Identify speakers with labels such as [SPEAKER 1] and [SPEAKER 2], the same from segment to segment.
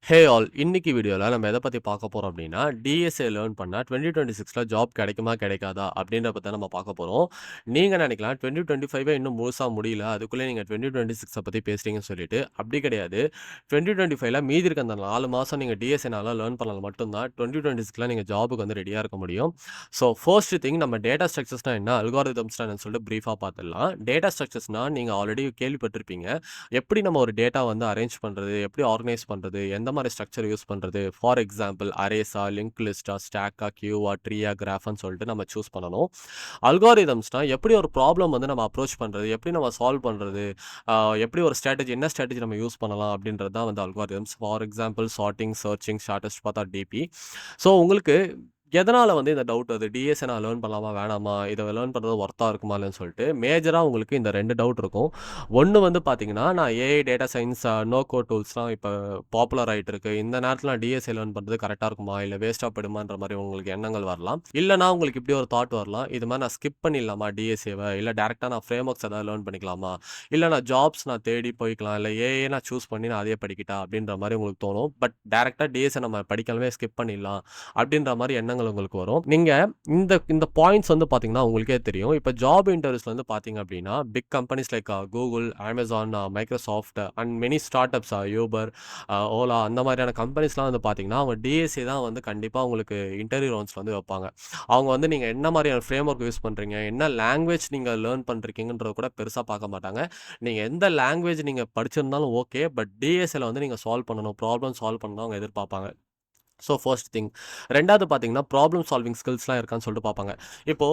[SPEAKER 1] Hey all! இன்னைக்கு வீடியோல நம்ம எத பத்தி பார்க்க போறோம் அப்டின்னா, டிஎஸ்ஏ லேர்ன் பண்ணா 2026ல ஜாப் கிடைக்குமா, கிடைக்காதா அப்டின்றத பத்தி தான் நம்ம பார்க்க போறோம். நீங்க நெனைக்கலாம் 2025 இன்னும் முழுசா முடியல. அதுக்குள்ள நீங்க 2026 பத்தி பேசுறீங்கன்னு சொல்லிட்டு. அப்டி கிடையாது. 2025ல மீதி இருக்க அந்த 4 மாசம் நீங்க டிஎஸ்ஏனால லேர்ன் பண்ணால் மட்டும் தான் 2026ல நீங்க ஜாப்க்கு வந்து ரெடியா இருக்க முடியும். ஸோ ஃபர்ஸ்ட் திங் நம்ம டேட்டா ஸ்ட்ரக்சர்ஸ்னா என்ன? அல்காரிதம்ஸ்னா என்னன்னு சொல்லிட்டு பிரீஃபா பார்த்துடலாம். டேட்டா ஸ்ட்ரக்சர்ஸ்னா நீங்க ஆல்ரெடி கேள்விப்பட்டிருப்பீங்க. எப்படி நம்ம ஒரு டேட்டா வந்து அரேஞ்ச் பண்றது? எப்படி ஆர்கனைஸ் பண்றது? எந்த மாரி ஸ்ட்ரக்சர் யூஸ் பண்றது? ஃபார் எக்ஸாம்பிள் அரேஸா, லிங்க்ட் லிஸ்ட்டா, ஸ்டாக்கா, கியூவா, ட்ரீயா, கிராஃப்ன்னு சொல்லிட்டு நம்ம சூஸ் பண்ணணும். அல்காரிதம்ஸ்னா எப்படி ஒரு ப்ராப்ளம் வந்து நம்ம அப்ரோச் பண்றது? எப்படி நம்ம சால்வ் பண்றது? அ எப்படி ஒரு ஸ்ட்ராட்டஜி என்ன ஸ்ட்ராட்டஜி நம்ம யூஸ் பண்ணலாம்? அப்படின்றது தான் வந்து algorithms. For example sorting, searching, shortest path or DP. So உங்களுக்கு எதனால வந்து இந்த டவுட் வருது? டிஎஸ்ஏ நான் லேர்ன் பண்ணலாமா? வேணாமா? இத லேர்ன் பண்றது ஒர்த்தா இருக்குமா? இல்லன்னு சொல்லிட்டு மேஜரா உங்களுக்கு இந்த 2 டவுட் இருக்கும். ஒண்ணு வந்து பார்த்தீங்கன்னா, நான் AI, data science, no code டூல்ஸ்லாம் இப்ப பாப்புலர் ஆயிட்டு இருக்கு. இந்த நேரத்தில நான் டிஎஸ்ஏ லேர்ன் பண்றது கரெக்ட்டா இருக்குமா? இல்ல வேஸ்ட்டா போயிடுமான்ற மாரி உங்களுக்கு எண்ணங்கள் வரலாம். இல்லன்னா உங்களுக்கு இப்படி ஒரு தாட் வரலாம். இது மாரி நான் ஸ்கிப் பண்ணிடலாமா டிஎஸ்ஏவ? இல்ல டைரக்ட்டா நான் ஃப்ரேம் ஒர்க்ஸ் ஏதாவது லேர்ன் பண்ணிக்கலாமா? இல்ல நான் ஜாப்ஸ் நான் தேடி போய்க்கலாம். இல்ல ஏஐ நான் சூஸ் பண்ணி நான் அதையே படிக்கட்டா? அப்படின்ற மாரி உங்களுக்கு தோணும். பட் டைரக்ட்டா டிஎஸ்ஏ நம்ம படிக்காமலே ஸ்கிப் பண்ணிடலாம். அப்படின்ற மாரி எண்ணங்கள் உங்களுக்கு வரும். நீங்க இந்த இந்த பாயிண்ட்ஸ் வந்து பார்த்தீங்கன்னா, உங்களுக்கே தெரியும். இப்ப ஜாப் இன்டர்வியூஸ்ல வந்து பார்த்தீங்க அப்படின்னா, big companies like Google, Amazon, Microsoft and many startups Uber, Ola அந்த மாதிரியான கம்பெனிஸ்லாம் வந்து பார்த்தீங்கன்னா, அவங்க டிஎஸ்ஏ தான் வந்து கண்டிப்பா உங்களுக்கு இன்டர்வியூ ரவுண்ட்ஸ்ல வந்து வைப்பாங்க. அவங்க வந்து நீங்க என்ன மாதிரியான ஃப்ரேம் ஒர்க் யூஸ் பண்றீங்க, என்ன லாங்குவேஜ் நீங்க லேர்ன் பண்றீங்கன்றத கூட பெருசா பார்க்க மாட்டாங்க. நீங்க எந்த லாங்குவேஜ் நீங்க படிச்சிருந்தாலும் ஓகே. பட் டிஎஸ்ஏல வந்து நீங்க சால்வ் பண்ணணும். ப்ராப்ளம் சால்வ் பண்ணணும் அவங்க எதிர்பார்ப்பாங்க. So first thing. 2வது பார்த்தீங்கன்னா, ப்ராப்ளம் சால்விங் ஸ்கில்ஸ்லாம் இருக்கான்னு சொல்லிட்டு பார்ப்பாங்க. இப்போ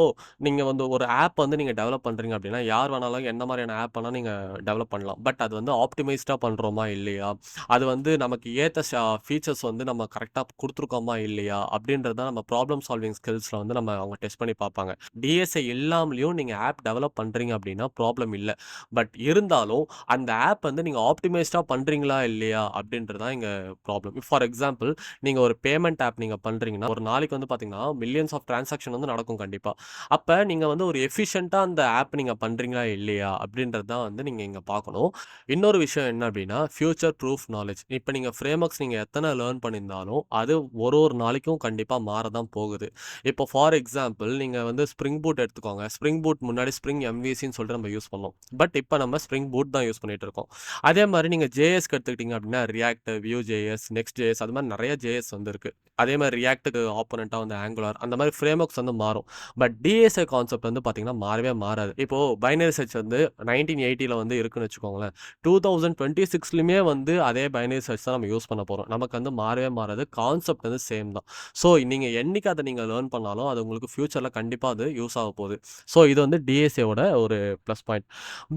[SPEAKER 1] நீங்க வந்து ஒரு ஆப் வந்து நீங்க டெவலப் பண்றீங்க அப்படின்னா, யார் வேணாலும் என்ன மாரியான ஆப் வேணா நீங்க டெவலப் பண்ணலாம். பட் அது வந்து ஆப்டிமைஸ்டா பண்றோமா இல்லையா? அது வந்து நமக்கு ஏத்த ஃபீச்சர்ஸ் வந்து நம்ம கரெக்ட்டா குடுத்துருக்கோமா இல்லையா? அப்படின்றது தான் நம்ம ப்ராப்ளம் சால்விங் ஸ்கில்ஸ்ல வந்து நம்ம அவங்க டெஸ்ட் பண்ணி பார்ப்பாங்க. டிஎஸ்ஏ இல்லாமலேயும் நீங்க ஆப் டெவலப் பண்றீங்க அப்படின்னா ப்ராப்ளம் இல்ல. பட் இருந்தாலும் அந்த ஆப் வந்து நீங்க ஆப்டிமைஸ்டா பண்றீங்களா இல்லையா? அப்படின்றது தான் இங்க ப்ராப்ளம். ஃபார் எக்ஸாம்பிள் நீங்க ஒரு பேமெண்ட் ஆப் நீங்க பண்றீங்கன்னா, ஒரு நாளைக்கு வந்து பார்த்தீங்கன்னா, மில்லியன்ஸ் ஆஃப் டிரான்சாக்ஷன் வந்து நடக்கும் கண்டிப்பா. அப்ப நீங்க வந்து ஒரு எஃபிஷியன்ட்டா அந்த ஆப் நீங்க பண்றீங்களா இல்லையா? அப்படின்றது தான் வந்து நீங்க இங்க பார்க்கணும். இன்னொரு விஷயம் என்ன அப்படின்னா, ஃபியூச்சர் ப்ரூஃப் நாலேட்ஜ். இப்ப நீங்க ஃப்ரேம் ஒர்க்ஸ் நீங்க எத்தன லேர்ன் பண்ணியிருந்தாலும், அது ஒரு ஒரு நாளைக்கும் கண்டிப்பா மாற தான் போகுது. இப்போ ஃபார் எக்ஸாம்பிள் நீங்க வந்து ஸ்ப்ரிங் பூட் எடுத்துக்கோங்க. ஸ்ப்ரிங் பூட் முன்னாடி ஸ்ப்ரிங் எம்விசின்னு சொல்லிட்டு நம்ம யூஸ் பண்ணோம். பட் இப்ப நம்ம ஸ்ப்ரிங் பூட் தான் யூஸ் பண்ணிட்டு இருக்கோம். அதே மாரி நீங்க ஜேஎஸ்க்கு எடுத்துக்கிட்டீங்க அப்படின்னா, react, view JS, next JS அது மாரி நெறைய ஜேஎஸ் வந்து இருக்கு. அதே மாரி ரியாக்ட்க்கு ஆப்போனன்ட்டா வந்து ஆங்குலார் அந்த மாரி ஃப்ரேம் ஒர்க்ஸ் வந்து மாறும். பட் டிஎஸ்ஏ கான்செப்ட் வந்து பார்த்தீங்கன்னா, மாறவே மாறாது. இப்போ பைனரி சர்ச் வந்து 1980ல வந்து இருக்குன்னு வச்சுக்கோங்களேன். 2026லயுமே வந்து அதே பைனரி சர்ச் தான் நம்ம யூஸ் பண்ண போறோம். நமக்கு வந்து மாறவே மாறாது. கான்செப்ட் வந்து சேம் தான். ஸோ நீங்க என்னைக்கு அத நீங்க லேர்ன் பண்ணாலும், அது உங்களுக்கு ஃபியூச்சர்ல கண்டிப்பா அது யூஸ் ஆக போகுது. ஸோ இது வந்து டிஎஸ்ஏவோட ஒரு ப்ளஸ் பாயிண்ட்.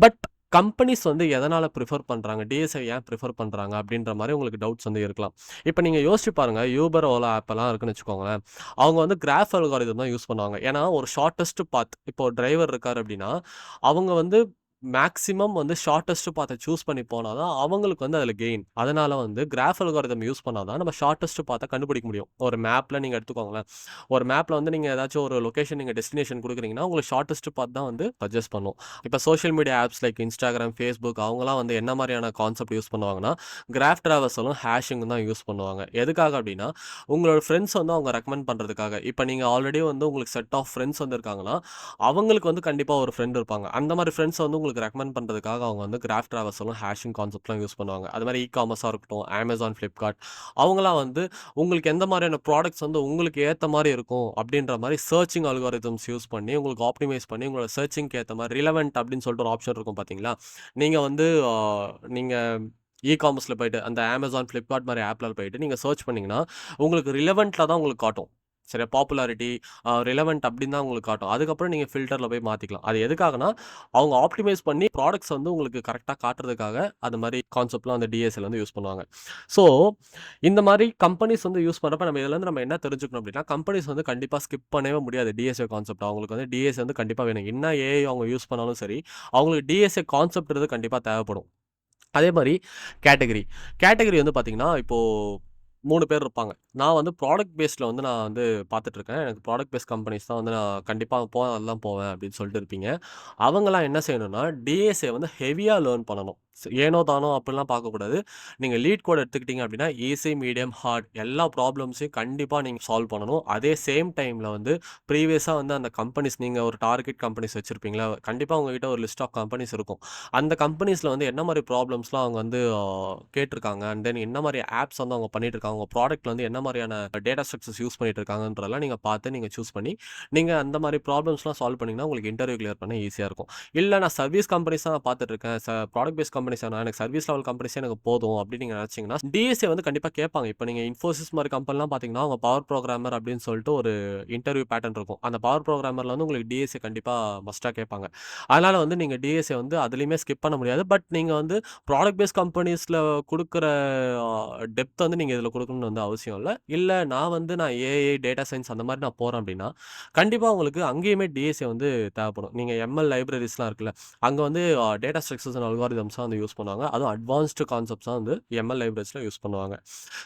[SPEAKER 1] பட் கம்பெனிஸ் வந்து எதனால பிரிஃபர் பண்றாங்க? டிஎஸ்ஐ ஏன் பிரிஃபர் பண்றாங்க? அப்படின்ற மாரி உங்களுக்கு டவுட்ஸ் வந்து இருக்கலாம். இப்ப நீங்க யோசிச்சு பாருங்க. Uber, Ola ஆப்பெல்லாம் இருக்குன்னு வச்சுக்கோங்களேன். அவங்க வந்து கிராஃப் அல்காரிதம் தான் யூஸ் பண்ணுவாங்க. ஏன்னா, ஒரு ஷார்ட்டஸ்ட் பாத் இப்போ டிரைவர் இருக்காரு அப்படின்னா, அவங்க வந்து மேக்ஸிமம் வந்து ஷார்ட்டஸ்ட் பாத்த சூஸ் பண்ணி போனா தான் அவங்களுக்கு வந்து அதில கெயின். அதனால வந்து கிராஃப் அல்காரிதம் யூஸ் பண்ணா தான் நம்ம ஷார்ட்டஸ்ட் பாத்த கண்டுபிடிக்க முடியும். ஒரு மேப்ல நீங்க எடுத்துக்கோங்களேன். ஒரு மேப்ல வந்து நீங்க ஏதாச்சும் ஒரு லொகேஷன் நீங்க டெஸ்டினேஷன் குடுக்குறீங்கன்னா, உங்களுக்கு ஷார்ட்டஸ்ட் பாத் தான் வந்து சஜெஸ்ட் பண்ணும். இப்ப social media apps like Instagram, Facebook அவங்கலாம் வந்து என்ன மாரியான கான்செப்ட் யூஸ் பண்ணுவாங்கன்னா, கிராஃப் ட்ராவர்சலும், ஹேஷிங்கும் தான் யூஸ் பண்ணுவாங்க. எதுக்காக அப்டின்னா, உங்களோட ஃப்ரெண்ட்ஸ் வந்து அவங்க ரெக்கமெண்ட் பண்றதுக்காக. இப்ப நீங்க ஆல்ரெடி வந்து உங்களுக்கு செட் ஆஃப் ஃப்ரெண்ட்ஸ் வந்து இருக்காங்கன்னா, அவங்களுக்கு வந்து கண்டிப்பா ஒரு ஃப்ரெண்ட் இருப்பாங்க. அந்த மாரி ஃப்ரெண்ட்ஸ் வந்து உங்களுக்கு ரெக்கமெண்ட் பண்றதுக்காக அவங்க வந்து கிராஃப் ட்ராவர்சலும், ஹேஷிங் கான்செப்ட்லாம் யூஸ் பண்ணுவாங்க. அது மாரி காமர்ஸா இருக்கட்டும், Amazon, Flipkart அவங்கலாம் வந்து உங்களுக்கு எந்த மாரியான ப்ராடக்ட்ஸ் வந்து உங்களுக்கு ஏத்த மாரி இருக்கும் அப்டின்ற மாரி சர்ச்சிங் அல்காரிதம்ஸ் யூஸ் பண்ணி உங்களுக்கு ஆப்டிமைஸ் பண்ணி உங்களோட சர்ச்சிங்க்கு ஏத்த மாரி ரிலவன்ட் அப்டின்னு சொல்லிட்டு ஒரு ஆப்ஷன் இருக்கும் பார்த்தீங்களா? நீங்க வந்து நீங்க காமர்ஸ்ல போயிட்டு அந்த Amazon, Flipkart மாரி ஆப்ல போயிட்டு நீங்க சர்ச் பண்ணீங்கன்னா, உங்களுக்கு ரிலவன்ட்ல தான் உங்களுக்கு காட்டும். சரியா? பாப்புலாரிட்டி, ரிலவன்ட் அப்டின்னு தான் உங்களுக்கு காட்டும். அதுக்கப்புறம் நீங்க ஃபில்டர்ல போய் மாத்திக்கலாம். அது எதுக்காகன்னா, அவங்க ஆப்டிமைஸ் பண்ணி ப்ராடக்ட்ஸ் வந்து உங்களுக்கு கரெக்ட்டா காட்டுறதுக்காக, அது மாரி கான்செப்ட்லாம் வந்து டிஎஸ்எல் வந்து யூஸ் பண்ணுவாங்க. ஸோ, இந்த மாரி கம்பெனிஸ் வந்து யூஸ் பண்றப்ப நம்ம இதுலருந்து நம்ம என்ன தெரிஞ்சுக்கணும் அப்டின்னா, கம்பெனிஸ் வந்து கண்டிப்பா ஸ்கிப் பண்ணவே முடியாது டிஎஸ்ஏ கான்செப்ட். அவங்களுக்கு வந்து டிஎஸ்ஏ வந்து கண்டிப்பா வேணும். என்ன ஏஐ அவங்க யூஸ் பண்ணாலும் சரி, அவங்களுக்கு டிஎஸ்ஏ கான்செப்ட்ன்றது கண்டிப்பா தேவைப்படும். அதே மாரி கேட்டகரி. கேட்டகரி வந்து பார்த்தீங்கன்னா, இப்போ 3 பேர் இருப்பாங்க. நான் வந்து ப்ராடக்ட் பேஸ்ட்ல வந்து நான் வந்து பார்த்துட்டுருக்கேன். எனக்கு ப்ராடக்ட் பேஸ்ட் கம்பெனிஸ் தான் வந்து நான் கண்டிப்பா போவேன், அதெல்லாம் போவேன் அப்படின்னு சொல்லிட்டு இருப்பீங்க. அவங்கலாம் என்ன செய்யணும்னா, டிஎஸ்ஏ வந்து ஹெவியா லேர்ன் பண்ணணும். ஏனோ தானோ அப்படிலாம் பார்க்கக்கூடாது. நீங்க லீட் கோட் எடுத்துக்கிட்டீங்க அப்படின்னா, ஈஸி, மீடியம், ஹார்ட் எல்லா ப்ராப்ளம்ஸையும் கண்டிப்பா நீங்க சால்வ் பண்ணணும். அதே சேம் டைம்ல வந்து ப்ரீவியஸா வந்து அந்த கம்பெனிஸ் நீங்க ஒரு டார்கெட் கம்பெனிஸ் வச்சிருப்பீங்களா? கண்டிப்பா உங்ககிட்ட ஒரு லிஸ்ட் ஆஃப் கம்பெனிஸ் இருக்கும். அந்த கம்பெனிஸ்ல வந்து என்ன மாரி ப்ராப்ளம்ஸ்லாம் அவங்க வந்து கேட்டுருக்காங்க. அண்ட் தென் என்ன மாரி ஆப்ஸ் வந்து அவங்க பண்ணிட்டு இருக்காங்க. உங்க ப்ராடக்ட்ல வந்து என்ன மாரியான டேட்டா ஸ்ட்ரக்சர்ஸ் யூஸ் பண்ணிட்டு இருக்காங்கன்றதெல்லாம் நீங்க பார்த்து நீங்க சூஸ் பண்ணி, நீங்க அந்த மாரி ப்ராப்ளம்ஸ்லாம் சால்வ் பண்ணீங்கன்னா, உங்களுக்கு இன்டர்வியூ கிளியர் பண்ண ஈஸியா இருக்கும். இல்ல நான் சர்வீஸ் கம்பெனிஸ் தான் பார்த்துட்டு இருக்கேன். ப்ராடக்ட் பேஸ்ட் கம்பெனிஸ் வேணாம். எனக்கு சர்வீஸ் லெவல் கம்பெனிஸே எனக்கு போதும் அப்படின்னு நீங்க நினைச்சீங்கன்னா, டிஎஸ்ஏ வந்து கண்டிப்பா கேட்பாங்க. இப்ப நீங்க இன்ஃபோசிஸ் மாரி கம்பெனிலாம் பார்த்தீங்கன்னா, அவங்க பவர் புரோகிராமர் அப்படின்னு சொல்லிட்டு ஒரு இன்டர்வியூ பேட்டர்ன் இருக்கும். அந்த பவர் புரோகிராமர்ல வந்து உங்களுக்கு டிஎஸ்ஏ கண்டிப்பா மஸ்ட்டா கேட்பாங்க. அதனால வந்து நீங்க டிஎஸ்ஏ வந்து அதிலயுமே ஸ்கிப் பண்ண முடியாது. பட் நீங்க வந்து ப்ராடக்ட் பேஸ்ட் கம்பெனிஸ்ல குடுக்குற டெப்த் வந்து நீங்க இதுல குடுக்கணும்னு வந்து அவசியம் இல்ல. இல்ல நான் ஏஐ, டேட்டா சயன்ஸ் அந்த மாரி நான் போறேன் அப்படின்னா, கண்டிப்பா உங்களுக்கு அங்கேயுமே டிஎஸ்ஏ வந்து தேவைப்படும். நீங்க எம்எல் லைப்ரரீஸ்லாம் இருக்குல்ல, அங்க வந்து டேட்டா ஸ்ட்ரக்சர்ஸ் அண்ட் அல்காரிதம்ஸா வந்து யூஸ் பண்ணுவாங்க. அதுவும் அட்வான்ஸ்டு கான்செப்ட்ஸா வந்து எம்எல் லைப்ரரீஸ்ல யூஸ் பண்ணுவாங்க.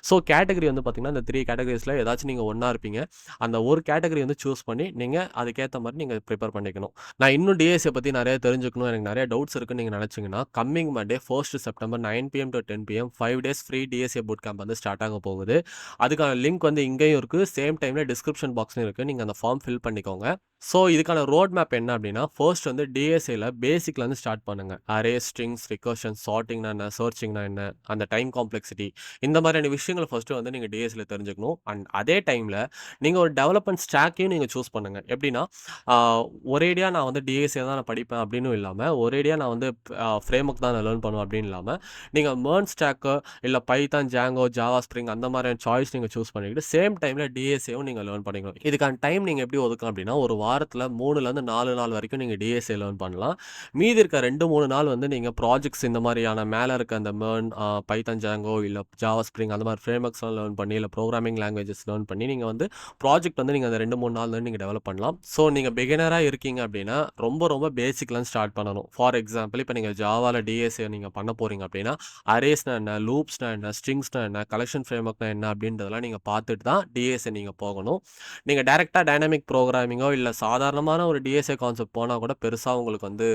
[SPEAKER 1] ஸோ கேட்டகரி வந்து பார்த்தீங்கன்னா, இந்த 3 கேட்டகரிஸ்ல ஏதாச்சும் நீங்க ஒண்ணா இருப்பீங்க. அந்த ஒரு கேட்டகரி வந்து சூஸ் பண்ணி, நீங்க அதுக்கேத்த மாரி நீங்க பிரிப்பேர் பண்ணிக்கணும். நான் இன்னும் டிஎஸ்ஏ பத்தி நெறைய தெரிஞ்சுக்கணும், எனக்கு நெறைய டவுட்ஸ் இருக்குன்னு நீங்க நெனச்சீங்கன்னா, coming Monday 1 September 9 PM to 10 PM 5 days free DSA boot camp வந்து ஸ்டார்ட் ஆக போகுது. அதுக்கான லிங்க் வந்து இங்கேயும் இருக்கு. சேம் டைம்ல டிஸ்கிரிப்ஷன் பாக்ஸ்லயும் இருக்கு. நீங்க அந்த ஃபார்ம் ஃபில் பண்ணிக்கோங்க. ஸோ இதுக்கான ரோட் மேப் என்ன அப்டின்னா, ஃபர்ஸ்ட் வந்து டிஎஸ்ஏல பேசிக்லேருந்து ஸ்டார்ட் பண்ணுங்க. அரே, ஸ்ட்ரிங்ஸ், ரிகர்ஷன், சார்ட்டிங்னா என்ன, சர்ச்சிங்னா என்ன, அந்த டைம் காம்ப்ளெக்சிட்டி இந்த மாதிரியான விஷயங்கள ஃபர்ஸ்ட்டு வந்து நீங்க டிஎஸ்ஏல தெரிஞ்சுக்கணும். அண்ட் அதே டைம்ல நீங்க ஒரு டெவலப்மெண்ட் ஸ்டாக்கையும் நீங்க சூஸ் பண்ணுங்க. எப்டின்னா, ஆ ஒரேடியா நான் வந்து டிஎஸ்ஏ தான் நான் படிப்பேன் அப்டின்னும் இல்லாம, ஒரேடியா நான் வந்து ஃப்ரேம் ஒர்க் தான் நான் லேர்ன் பண்ணுவேன் அப்டின்னு இல்லாம, நீங்க மெர்ன் ஸ்டாக்கு இல்ல பைதான், ஜாங்கோ, ஜாவா ஸ்ப்ரிங் அந்த மாதிரியான சாய்ஸ் நீங்க சூஸ் பண்ணிக்கிட்டு, சேம் டைம்ல டிஎஸ்ஏவும் நீங்க லேர்ன் பண்ணிக்கணும். இதுக்கான டைம் நீங்க எப்படி ஒதுக்கலாம் அப்படின்னா, ஒரு வாரத்துல 3லருந்து 4 நாள் வரைக்கும் நீங்க டிஎஸ்ஏ லேர்ன் பண்ணலாம். மீதி இருக்க 2, 3 நாள் வந்து நீங்க ப்ராஜெக்ட்ஸ் இந்த மாதிரியான மேல இருக்க அந்த மெர்ன், பைதான், ஜாங்கோ இல்ல ஜாவா ஸ்ப்ரிங் அந்த மாதிரி ஃப்ரேம் ஒர்க்ஸ்லாம் லேர்ன் பண்ணி, இல்ல ப்ரோகிராமிங் லாங்குவேஜஸ் லேர்ன் பண்ணி, நீங்க வந்து ப்ராஜெக்ட் வந்து நீங்க அந்த 2, 3 நாள்ல நீங்க டெவலப் பண்ணலாம். ஸோ நீங்க பிகினரா இருக்கீங்க அப்படின்னா, ரொம்ப பேசிக்லேருந்து ஸ்டார்ட் பண்ணணும். ஃபார் எக்ஸாம்பிள் இப்ப நீங்க ஜாவால டிஎஸ்ஏ நீங்க பண்ண போறீங்க அப்படின்னா, அரேஸ்னா என்ன? லூப்ஸ்னா என்ன? ஸ்ட்ரிங்ஸ்னா என்ன? கலெக்ஷன் ஃப்ரேம்வொர்க்னா என்ன? அப்படின்றதெல்லாம் நீங்க பார்த்துட்டு தான் டிஎஸ்ஏ நீங்க போகணும். நீங்க டைரக்ட்டா டைனமிக் புரோகிராமிங்கோ இல்ல சாதாரணமான ஒரு டிஎஸ்ஏ கான்செப்ட் போனா கூட பெருசா உங்களுக்கு வந்து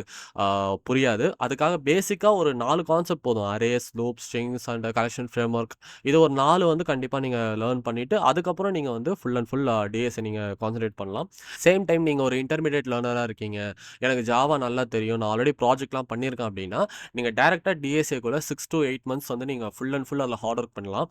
[SPEAKER 1] ஆ புரியாது. அதுக்காக பேசிக்கா ஒரு 4 கான்செப்ட் போதும். Arrays, loop, strings and collection framework இது ஒரு 4 வந்து கண்டிப்பா நீங்க லேர்ன் பண்ணிட்டு, அதுக்கப்புறம் நீங்க வந்து ஃபுல் அண்ட் ஃபுல் டிஎஸ்ஏ நீங்க கான்சன்ட்ரேட் பண்ணலாம். சேம் டைம் நீங்க ஒரு இன்டர்மீடியேட் லேர்னரா இருக்கீங்க. எனக்கு ஜாவா நல்லா தெரியும். நான் ஆல்ரெடி ப்ராஜெக்ட்லாம் பண்ணியிருக்கேன் அப்படின்னா, நீங்க டைரக்ட்டா டிஎஸ்ஏக்குள்ள 6 டூ 8 மந்த்ஸ் வந்து நீங்க ஃபுல் அண்ட் ஃபுல் அதில ஹார்ட் ஒர்க் பண்ணலாம்.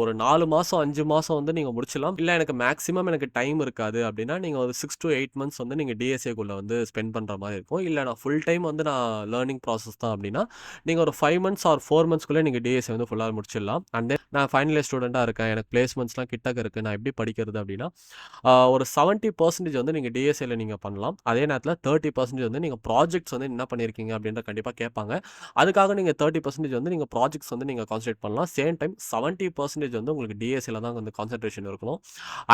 [SPEAKER 1] ஒரு 4 மாசம், 5 மாசம் வந்து நீங்க முடிச்சிடலாம். இல்ல எனக்கு மேக்ஸிமம் எனக்கு டைம் இருக்காது அப்படின்னா, நீங்க ஒரு 6 டூ 8 மந்த்ஸ் வந்து நீங்க டிஎஸ்ஏக்குள்ள வந்து ஸ்பெண்ட் பண்ற மாரி இருக்கும். இல்ல நான் ஃபுல் டைம் வந்து நான் லேர்னிங் ப்ராசஸ் தான் அப்படின்னா, நீங்க ஒரு 5 மந்த்ஸ் ஆர் 4 மந்த்ஸ்க்குள்ள நீங்க டிஎஸ்ஏ வந்து ஃபுல்லா முடிச்சிடலாம். அண்ட் தென் நான் ஃபைனல் இயர் ஸ்டூடெண்ட்டா இருக்கேன். எனக்கு பிளேஸ்மெண்ட்ஸ்லாம் கிட்டக்க இருக்கு. நான் எப்படி படிக்கிறது அப்படின்னா, ஒரு 70% வந்து நீங்க டிஎஸ்ஏல நீங்க பண்ணலாம். அதே நேரத்தில 30% வந்து நீங்க ப்ராஜெக்ட்ஸ் வந்து என்ன பண்ணியிருக்கீங்க அப்படின்றத கண்டிப்பா கேட்பாங்க. அதுக்காக நீங்க 30% வந்து நீங்க ப்ராஜெக்ட்ஸ் வந்து நீங்க கான்சன்ட்ரேட் பண்ணலாம். சேம் டைம் 70% வந்து உங்களுக்கு டிஎஸ்ஏல தான் வந்து கான்சன்ட்ரேஷன் இருக்கணும்.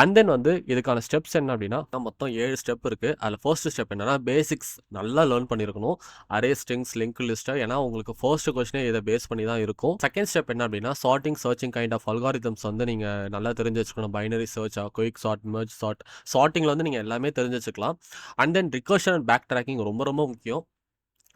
[SPEAKER 1] அண்ட் தென் வந்து இதுக்கான ஸ்டெப்ஸ் என்ன அப்படின்னா, மொத்தம் 7 ஸ்டெப் இருக்கு. அதில ஃபர்ஸ்ட் ஸ்டெப் என்னன்னா, பேசிக்ஸ் நல்லா லேர்ன் பண்ணியிருக்கணும். அரே, ஸ்ட்ரிங்ஸ், லிங்க்ட் லிஸ்ட் ஏன்னா உங்களுக்கு ஃபர்ஸ்ட் கொஸ்டினே இத பேஸ் பண்ணி தான் இருக்கும். செகண்ட் ஸ்டெப் என்ன அப்படின்னா, sorting, searching kind of algorithms வந்து நீங்க நல்லா தெரிஞ்சு வச்சுக்கணும். பைனரி சர்ச்சா, குயிக் சார்ட், மெர்ஜ் சார்ட், சார்ட்டிங்ல வந்து நீங்க எல்லாமே தெரிஞ்சு வச்சுக்கலாம். And then recursion and backtracking ரொம்ப முக்கியம்.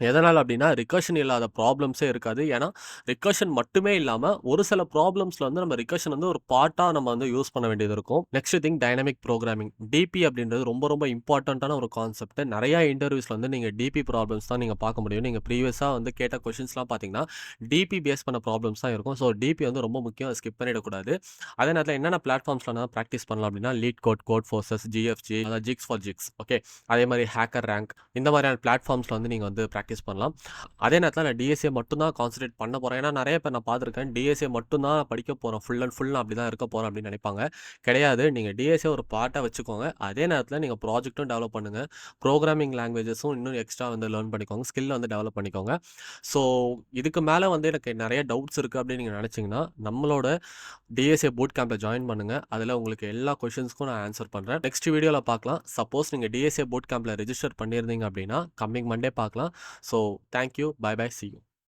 [SPEAKER 1] எதனால அப்டின்னா, ரிகர்ஷன் இல்லாத ப்ராப்ளம்ஸே இருக்காது. ஏன்னா, ரிகர்ஷன் மட்டுமே இல்லாம, ஒரு சில ப்ராப்ளம்ஸ்ல வந்து நம்ம ரிகர்ஷன் வந்து ஒரு பார்ட்டா நம்ம வந்து யூஸ் பண்ண வேண்டியது இருக்கும். Next thing dynamic programming. DP அப்டின்றது ரொம்ப இம்பார்ட்டன்ட்டான ஒரு கான்செப்ட். நெறைய இன்டர்வியூஸ்ல வந்து நீங்க டிபி ப்ராப்ளம்ஸ் தான் நீங்க பார்க்க முடியும். நீங்க ப்ரீவியஸா வந்து கேட்ட கொஸ்டின்ஸ்லாம் பார்த்தீங்கன்னா, டிபி பேஸ் பண்ண ப்ராப்ளம்ஸ் தான் இருக்கும். ஸோ, டிபி வந்து ரொம்ப முக்கியம். அத ஸ்கிப் பண்ணிடக்கூடாது. அதே நேரத்தில என்னென்ன பிளாட்ஃபார்ம்ஸ்லாம் பிராக்டிஸ் பண்ணலாம் அப்டின்னா, லீட் கோட், கோட் ஃபோர்சஸ், ஜிஎஃப்ஜி, அதாவது ஜிக்ஸ் ஃபார் ஜிக்ஸ். ஓகே. அதே மாரி ஹேக்கர் ரேங்க் இந்த மாதிரியான பிளாட்ஃபார்ம்ஸ்ல வந்து நீங்க வந்து பிராக்டிஸ் பண்ணலாம். அதே நேரத்தில நான் டிஎஸ்ஏ மட்டும் தான் கான்சன்ட்ரேட் பண்ண போறேன். ஏன்னா நெறைய பேர் நான் பார்த்துருக்கேன். டிஎஸ்ஏ மட்டும் தான் படிக்க போறோம். ஃபுல் அண்ட் ஃபுல் நான் அப்படி தான் இருக்க போறேன் அப்படின்னு நினைப்பாங்க. கிடையாது. நீங்க டிஎஸ்ஏ ஒரு பார்ட்டா வச்சுக்கோங்க. அதே நேரத்தில நீங்க ப்ராஜெக்ட்டும் டெவலப் பண்ணுங்க. புரோகிராமிங் லாங்குவேஜஸும் இன்னும் எக்ஸ்ட்ரா வந்து லேர்ன் பண்ணிக்கோங்க. ஸ்கில் வந்து டெவலப் பண்ணிக்கோங்க. ஸோ இதுக்கு மேல வந்து எனக்கு நெறைய டவுட்ஸ் இருக்கு அப்படின்னு நீங்க நினைச்சீங்கன்னா, நம்மளோட டிஎஸ்ஏ பூட் கேம்ப்ல ஜாயின் பண்ணுங்க. அதில உங்களுக்கு எல்லா கொஸ்டின்ஸ்க்கும் நான் ஆன்சர் பண்றேன். நெக்ஸ்ட் வீடியோல பார்க்கலாம். சப்போஸ் நீங்க டிஎஸ்ஏ பூட் கேம்ப்ல ரிஜிஸ்டர் பண்ணியிருந்தீங்க அப்படின்னா, கம்மிங் மண்டே பார்க்கலாம். So thank you. Bye bye. See you.